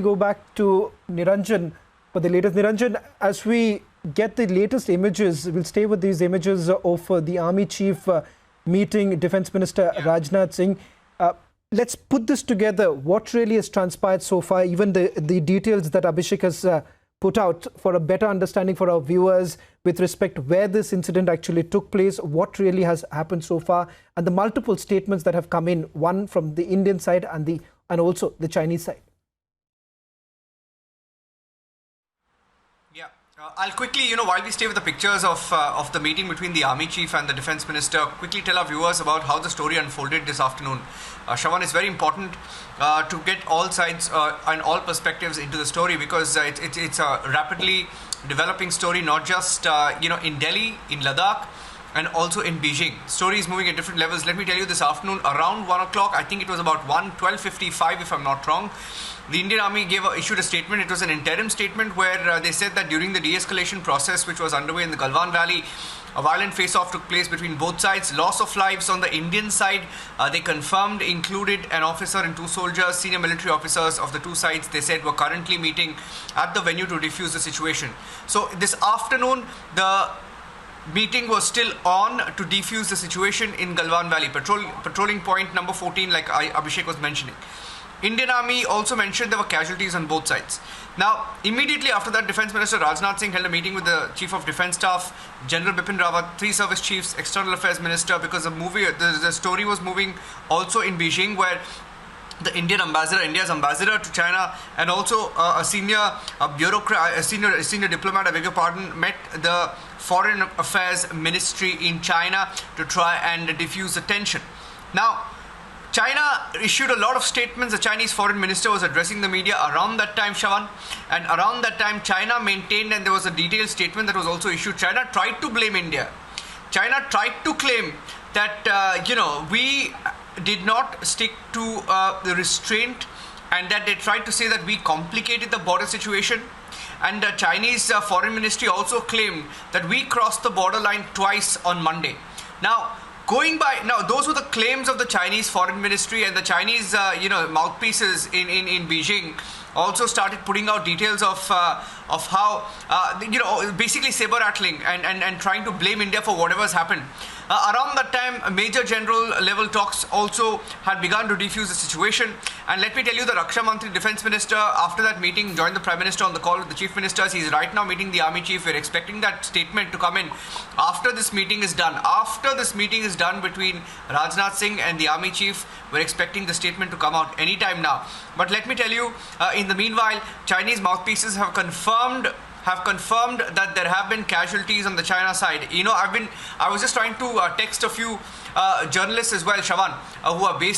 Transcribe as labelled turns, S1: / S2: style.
S1: Go back to Niranjan for the latest. Niranjan, as we get the latest images, we'll stay with these images of the Army Chief meeting Defence Minister Rajnath Singh. Let's put this together. What really has transpired so far, even the details that Abhishek has put out for a better understanding for our viewers with respect to where this incident actually took place, what really has happened so far, and the multiple statements that have come in, one from the Indian side and also the Chinese side.
S2: Yeah, I'll quickly, while we stay with the pictures of the meeting between the Army Chief and the Defence Minister, quickly tell our viewers about how the story unfolded this afternoon. Shravan, it's very important to get all sides and all perspectives into the story because it's a rapidly developing story, not just in Delhi, in Ladakh, and also in Beijing. Story is moving at different levels. Let me tell you, this afternoon around 1 o'clock, I think it was about 12:55 if I'm not wrong, the Indian Army issued a statement. It was an interim statement where they said that during the de-escalation process which was underway in the Galwan Valley, a violent face-off took place between both sides. Loss of lives on the Indian side, they confirmed, included an officer and 2 soldiers. Senior military officers of the 2 sides, they said, were currently meeting at the venue to defuse the situation. So this afternoon, the meeting was still on to defuse the situation in Galwan Valley, patrolling point number 14, like Abhishek was mentioning. Indian Army also mentioned there were casualties on both sides. Now, immediately after that, Defence Minister Rajnath Singh held a meeting with the Chief of Defence Staff, General Bipin Rawat, 3 service chiefs, External Affairs Minister, because the story was moving also in Beijing, where the India's ambassador to China, and also a senior bureaucrat, a senior diplomat, I beg your pardon, met the Foreign Affairs Ministry in China to try and diffuse the tension. Now, China issued a lot of statements. The Chinese foreign minister was addressing the media around that time, Shravan, and around that time China maintained, and there was a detailed statement that was also issued. China tried to blame India. China tried to claim that, we did not stick to the restraint, and that they tried to say that we complicated the border situation. And the Chinese foreign ministry also claimed that we crossed the borderline twice on Monday. Now, those were the claims of the Chinese foreign ministry, and the Chinese, mouthpieces in Beijing also started putting out details of how, basically saber-rattling and trying to blame India for whatever has happened. Around that time, major general level talks also had begun to defuse the situation. And let me tell you, the Raksha Mantri, Defence Minister, after that meeting, joined the Prime Minister on the call with the Chief Ministers. He's right now meeting the Army Chief. We're expecting that statement to come in after this meeting is done. After this meeting is done between Rajnath Singh and the Army Chief, we're expecting the statement to come out anytime now. But let me tell you, in the meanwhile, Chinese mouthpieces have confirmed that there have been casualties on the China side. I was just trying to text a few journalists as well, Shravan, who are based